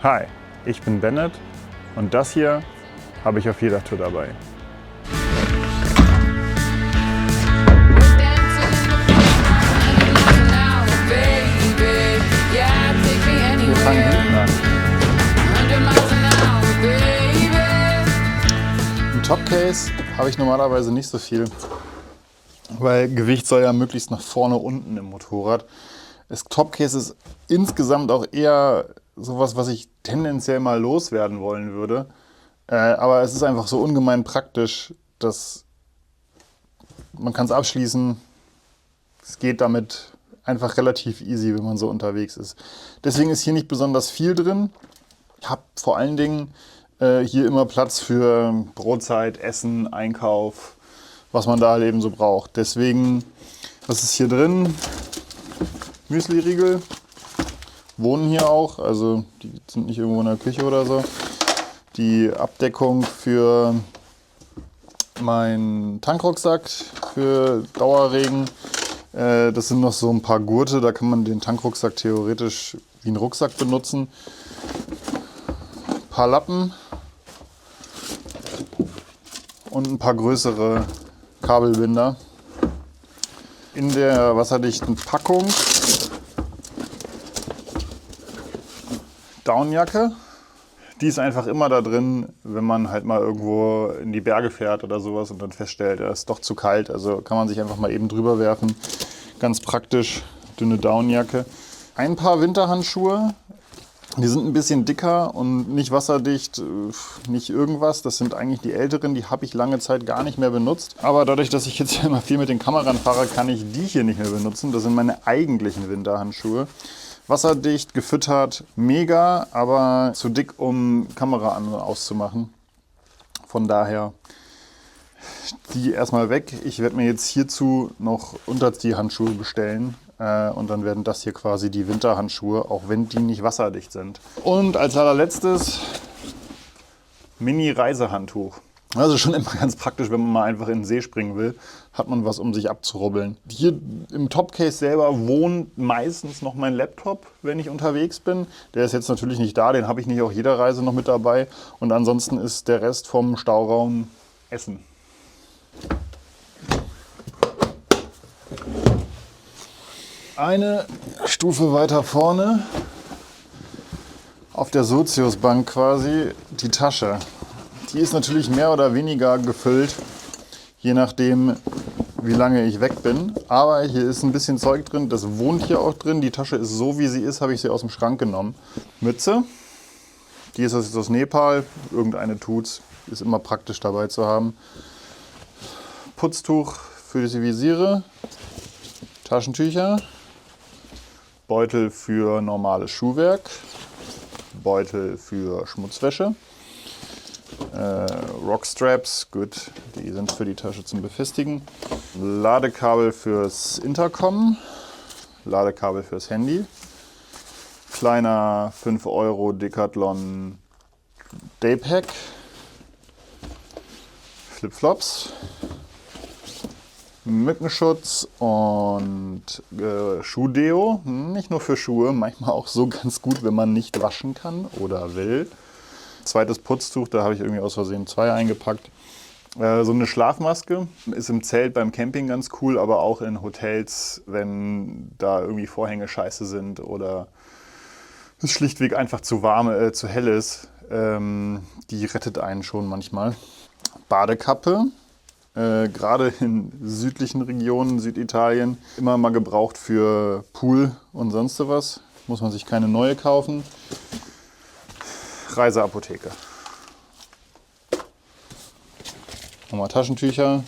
Hi, ich bin Bennett und das hier habe ich auf jeder Tour dabei. Wir fangen hinten an. Im Topcase habe ich normalerweise nicht so viel, weil Gewicht soll ja möglichst nach vorne unten im Motorrad. Das Topcase ist insgesamt auch eher sowas, was ich tendenziell mal loswerden wollen würde. Aber es ist einfach so ungemein praktisch, dass man kann es abschließen. Es geht damit einfach relativ easy, wenn man so unterwegs ist. Deswegen ist hier nicht besonders viel drin. Ich habe vor allen Dingen hier immer Platz für Brotzeit, Essen, Einkauf, was man da halt eben so braucht. Deswegen, was ist hier drin? Müsli-Riegel wohnen hier auch, also die sind nicht irgendwo in der Küche oder so. Die Abdeckung für meinen Tankrucksack für Dauerregen. Das sind noch so ein paar Gurte, da kann man den Tankrucksack theoretisch wie einen Rucksack benutzen. Ein paar Lappen und ein paar größere Kabelbinder. In der wasserdichten Packung Downjacke. Die ist einfach immer da drin, wenn man halt mal irgendwo in die Berge fährt oder sowas und dann feststellt, es ist doch zu kalt. Also kann man sich einfach mal eben drüber werfen. Ganz praktisch, dünne Downjacke. Ein paar Winterhandschuhe. Die sind ein bisschen dicker und nicht wasserdicht, nicht irgendwas. Das sind eigentlich die älteren, die habe ich lange Zeit gar nicht mehr benutzt. Aber dadurch, dass ich jetzt immer viel mit den Kameran fahre, kann ich die hier nicht mehr benutzen. Das sind meine eigentlichen Winterhandschuhe. Wasserdicht, gefüttert, mega, aber zu dick, um Kamera an- und auszumachen. Von daher die erstmal weg. Ich werde mir jetzt hierzu noch unter die Handschuhe bestellen. Und dann werden das hier quasi die Winterhandschuhe, auch wenn die nicht wasserdicht sind. Und als allerletztes Mini-Reisehandtuch. Also schon immer ganz praktisch, wenn man mal einfach in den See springen will, hat man was, um sich abzurubbeln. Hier im Topcase selber wohnt meistens noch mein Laptop, wenn ich unterwegs bin. Der ist jetzt natürlich nicht da, den habe ich nicht auf jeder Reise noch mit dabei. Und ansonsten ist der Rest vom Stauraum Essen. Eine Stufe weiter vorne, auf der Soziusbank quasi, die Tasche. Die ist natürlich mehr oder weniger gefüllt, je nachdem, wie lange ich weg bin. Aber hier ist ein bisschen Zeug drin, das wohnt hier auch drin. Die Tasche ist so, wie sie ist, habe ich sie aus dem Schrank genommen. Mütze, die ist jetzt aus Nepal, irgendeine tut's, ist immer praktisch dabei zu haben. Putztuch für die Visiere, Taschentücher, Beutel für normales Schuhwerk, Beutel für Schmutzwäsche. Rockstraps, gut, die sind für die Tasche zum Befestigen. Ladekabel fürs Intercom, Ladekabel fürs Handy. Kleiner 5 € Decathlon Daypack. Flipflops. Mückenschutz und Schuhdeo. Nicht nur für Schuhe, manchmal auch so ganz gut, wenn man nicht waschen kann oder will. Zweites Putztuch, da habe ich irgendwie aus Versehen 2 eingepackt. So eine Schlafmaske ist im Zelt beim Camping ganz cool, aber auch in Hotels, wenn da irgendwie Vorhänge scheiße sind oder es schlichtweg einfach zu warm, zu hell ist. Die rettet einen schon manchmal. Badekappe, gerade in südlichen Regionen, Süditalien, immer mal gebraucht für Pool und sonst was. Muss man sich keine neue kaufen. Reiseapotheke. Nochmal Taschentücher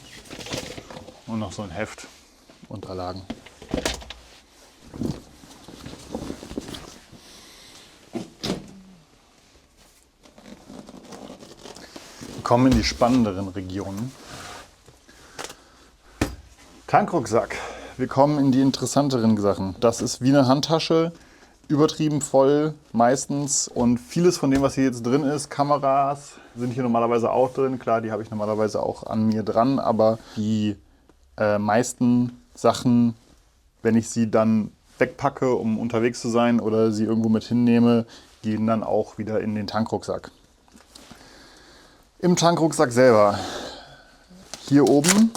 und noch so ein Heft, Unterlagen. Wir kommen in die spannenderen Regionen. Tankrucksack. Wir kommen in die interessanteren Sachen. Das ist wie eine Handtasche. Übertrieben voll meistens und vieles von dem, was hier jetzt drin ist, Kameras sind hier normalerweise auch drin. Klar, die habe ich normalerweise auch an mir dran, aber die meisten Sachen, wenn ich sie dann wegpacke, um unterwegs zu sein oder sie irgendwo mit hinnehme, gehen dann auch wieder in den Tankrucksack. Im Tankrucksack selber, hier oben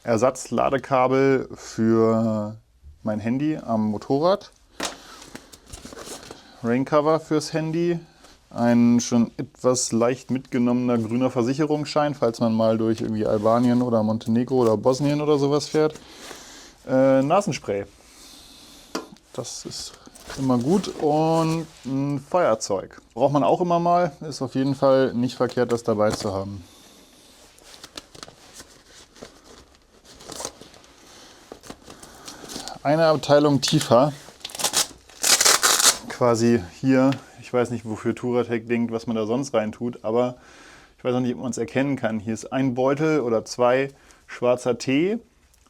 Ersatzladekabel für mein Handy am Motorrad, Raincover fürs Handy, ein schon etwas leicht mitgenommener grüner Versicherungsschein, falls man mal durch irgendwie Albanien oder Montenegro oder Bosnien oder sowas fährt, Nasenspray, das ist immer gut, und ein Feuerzeug. Braucht man auch immer mal, ist auf jeden Fall nicht verkehrt, das dabei zu haben. Eine Abteilung tiefer, quasi hier, ich weiß nicht, wofür Touratech denkt, was man da sonst rein tut, aber ich weiß auch nicht, ob man es erkennen kann. Hier ist ein Beutel oder zwei schwarzer Tee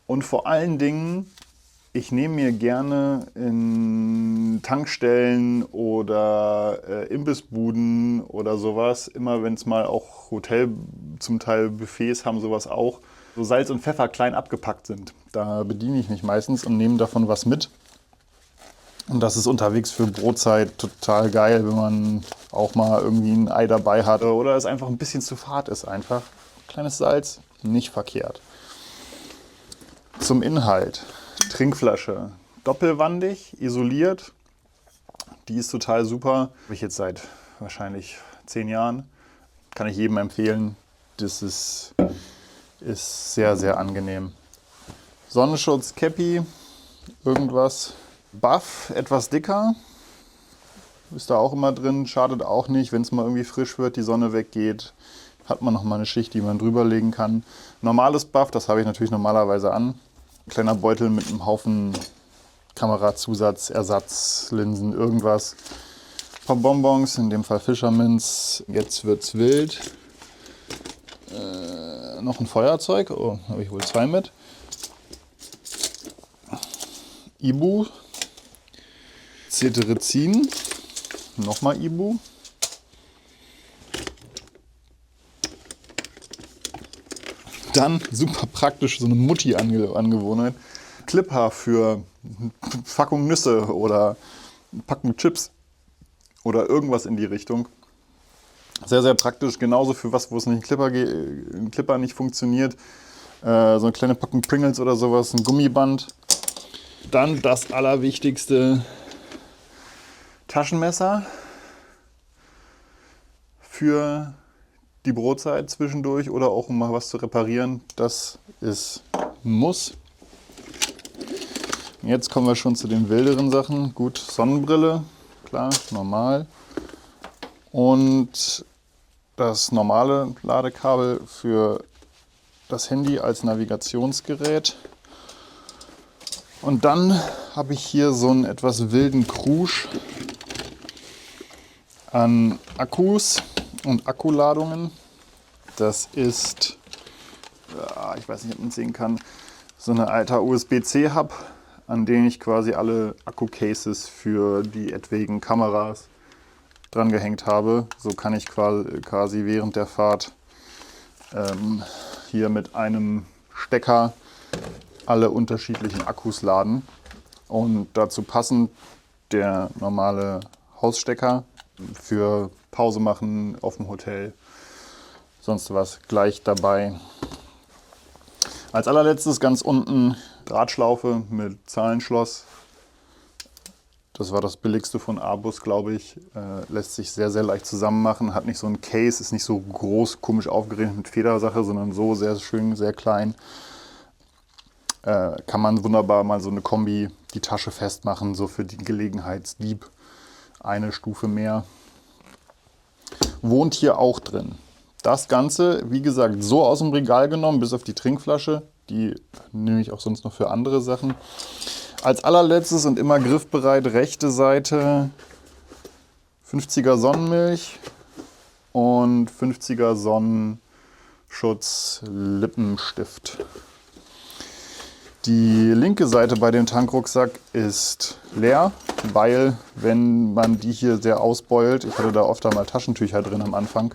und vor allen Dingen, ich nehme mir gerne in Tankstellen oder Imbissbuden oder sowas, immer wenn es mal auch Hotel, zum Teil Buffets haben sowas auch, so Salz und Pfeffer klein abgepackt sind. Da bediene ich mich meistens und nehme davon was mit. Und das ist unterwegs für Brotzeit total geil, wenn man auch mal irgendwie ein Ei dabei hat oder es einfach ein bisschen zu fad ist einfach. Kleines Salz, nicht verkehrt. Zum Inhalt. Trinkflasche, doppelwandig, isoliert. Die ist total super. Habe ich jetzt seit wahrscheinlich 10 Jahren. Kann ich jedem empfehlen. Das ist sehr, sehr angenehm. Sonnenschutz, Cappy, irgendwas. Buff, etwas dicker. Ist da auch immer drin. Schadet auch nicht, wenn es mal irgendwie frisch wird, die Sonne weggeht. Hat man noch mal eine Schicht, die man drüber legen kann. Normales Buff, das habe ich natürlich normalerweise an. Kleiner Beutel mit einem Haufen Kamerazusatz, Ersatz, Linsen, irgendwas. Ein paar Bonbons, in dem Fall Fischerminz. Jetzt wird's wild. Noch ein Feuerzeug. Oh, habe ich wohl 2 mit. Ibu. Cetirizin. Nochmal Ibu. Dann super praktisch so eine Mutti-Angewohnheit. Clipper für eine Packung Nüsse oder eine Packung Chips oder irgendwas in die Richtung. Sehr, sehr praktisch. Genauso für was, wo es nicht ein Clipper nicht funktioniert. So eine kleine Packung Pringles oder sowas, ein Gummiband. Dann das Allerwichtigste, Taschenmesser für die Brotzeit zwischendurch oder auch um mal was zu reparieren. Das ist ein Muss. Jetzt kommen wir schon zu den wilderen Sachen. Gut, Sonnenbrille, klar, normal. Und das normale Ladekabel für das Handy als Navigationsgerät. Und dann habe ich hier so einen etwas wilden Krusch an Akkus und Akkuladungen. Das ist, ja, ich weiß nicht, ob man es sehen kann, so eine alter USB-C-Hub, an den ich quasi alle Akku-Cases für die etwaigen Kameras dran gehängt habe. So kann ich quasi während der Fahrt hier mit einem Stecker alle unterschiedlichen Akkus laden. Und dazu passend der normale Hausstecker für Pause machen auf dem Hotel, sonst was gleich dabei. Als allerletztes ganz unten Drahtschlaufe mit Zahlenschloss. Das war das billigste von Abus, glaube ich. Lässt sich sehr, sehr leicht zusammen machen. Hat nicht so ein Case, ist nicht so groß, komisch aufgerichtet mit Federsache, sondern so sehr schön, sehr klein. Kann man wunderbar mal so eine Kombi, die Tasche festmachen, so für den Gelegenheitsdieb. Eine Stufe mehr. Wohnt hier auch drin. Das Ganze, wie gesagt, so aus dem Regal genommen, bis auf die Trinkflasche. Die nehme ich auch sonst noch für andere Sachen. Als allerletztes und immer griffbereit, rechte Seite 50er Sonnenmilch und 50er Sonnenschutz Lippenstift. Die linke Seite bei dem Tankrucksack ist leer, weil wenn man die hier sehr ausbeult, ich hatte da oft einmal Taschentücher drin am Anfang,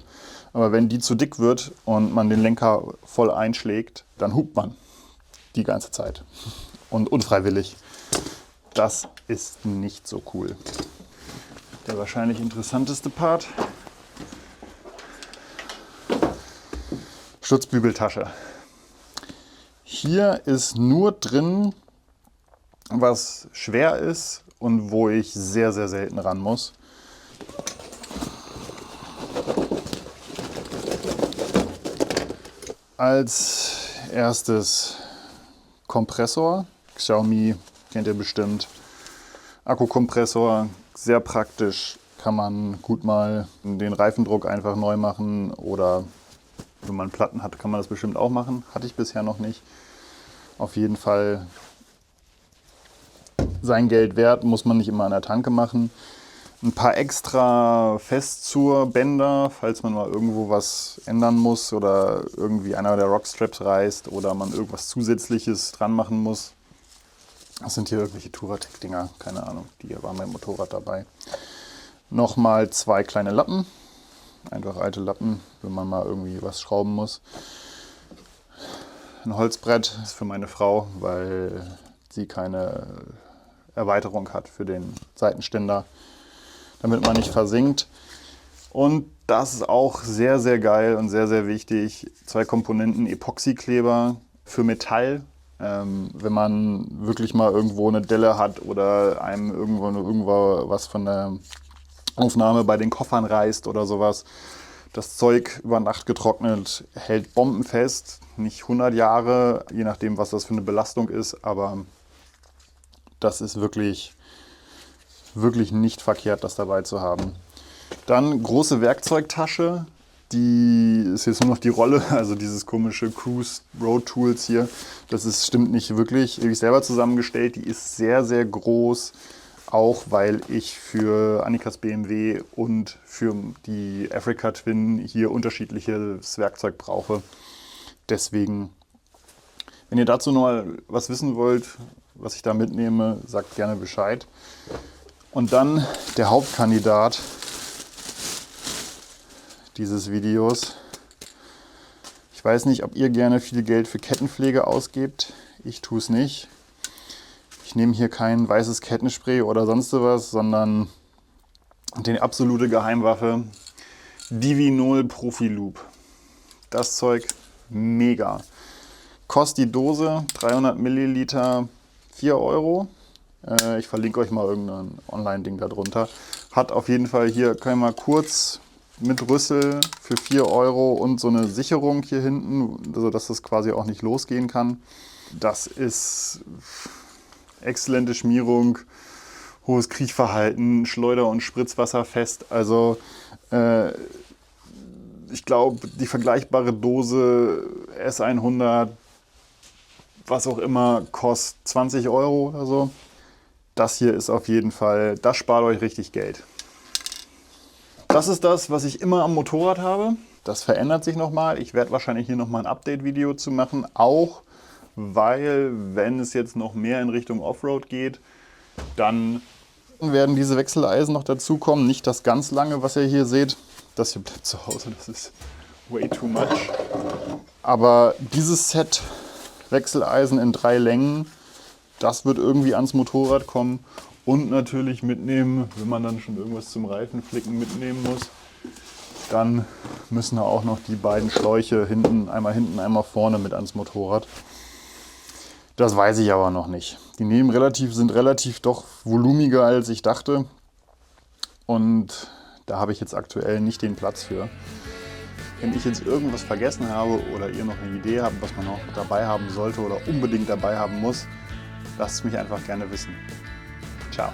aber wenn die zu dick wird und man den Lenker voll einschlägt, dann hupt man die ganze Zeit und unfreiwillig. Das ist nicht so cool. Der wahrscheinlich interessanteste Part. Schutzbügeltasche. Hier ist nur drin, was schwer ist und wo ich sehr, sehr selten ran muss. Als erstes Kompressor. Xiaomi kennt ihr bestimmt. Akkukompressor, sehr praktisch. Kann man gut mal den Reifendruck einfach neu machen oder wenn man Platten hat, kann man das bestimmt auch machen. Hatte ich bisher noch nicht. Auf jeden Fall sein Geld wert, muss man nicht immer an der Tanke machen. Ein paar extra Festzur-Bänder, falls man mal irgendwo was ändern muss oder irgendwie einer der Rockstraps reißt oder man irgendwas Zusätzliches dran machen muss. Das sind hier irgendwelche Touratec-Dinger, keine Ahnung, die waren beim Motorrad dabei. Nochmal 2 kleine Lappen, einfach alte Lappen, wenn man mal irgendwie was schrauben muss. Ein Holzbrett ist für meine Frau, weil sie keine Erweiterung hat für den Seitenständer, damit man nicht versinkt. Und das ist auch sehr, sehr geil und sehr, sehr wichtig. 2 Komponenten Epoxykleber für Metall. Wenn man wirklich mal irgendwo eine Delle hat oder einem irgendwo was von der Aufnahme bei den Koffern reißt oder sowas. Das Zeug über Nacht getrocknet hält bombenfest. Nicht 100 Jahre, je nachdem, was das für eine Belastung ist. Aber das ist wirklich nicht verkehrt, das dabei zu haben. Dann große Werkzeugtasche. Die ist jetzt nur noch die Rolle, also dieses komische Cruise Road Tools hier. Stimmt nicht wirklich. Die habe ich selber zusammengestellt. Die ist sehr, sehr groß. Auch weil ich für Annikas BMW und für die Africa Twin hier unterschiedliches Werkzeug brauche. Deswegen, wenn ihr dazu noch mal was wissen wollt, was ich da mitnehme, sagt gerne Bescheid. Und dann der Hauptkandidat dieses Videos. Ich weiß nicht, ob ihr gerne viel Geld für Kettenpflege ausgebt. Ich tue es nicht. Ich nehme hier kein weißes Kettenspray oder sonst was, sondern die absolute Geheimwaffe, Divinol Profi Loop. Das Zeug mega. Kostet die Dose 300 Milliliter 4 Euro. Ich verlinke euch mal irgendein Online-Ding darunter. Hat auf jeden Fall hier, kann ich mal kurz mit Rüssel für 4 Euro und so eine Sicherung hier hinten, sodass das quasi auch nicht losgehen kann. Das ist exzellente Schmierung, hohes Kriechverhalten, Schleuder- und Spritzwasserfest. Also ich glaube, die vergleichbare Dose S100, was auch immer, kostet 20 Euro oder so. Das hier ist auf jeden Fall, das spart euch richtig Geld. Das ist das, was ich immer am Motorrad habe. Das verändert sich nochmal. Ich werde wahrscheinlich hier nochmal ein Update-Video zu machen. Auch weil, wenn es jetzt noch mehr in Richtung Offroad geht, dann werden diese Wechseleisen noch dazukommen. Nicht das ganz lange, was ihr hier seht. Das hier bleibt zu Hause, das ist way too much. Aber dieses Set Wechseleisen in 3 Längen, das wird irgendwie ans Motorrad kommen. Und natürlich mitnehmen, wenn man dann schon irgendwas zum Reifenflicken mitnehmen muss, dann müssen da auch noch die beiden Schläuche hinten, einmal vorne mit ans Motorrad. Das weiß ich aber noch nicht. Die sind relativ doch volumiger, als ich dachte. Und da habe ich jetzt aktuell nicht den Platz für. Wenn ich jetzt irgendwas vergessen habe oder ihr noch eine Idee habt, was man noch dabei haben sollte oder unbedingt dabei haben muss, lasst es mich einfach gerne wissen. Ciao.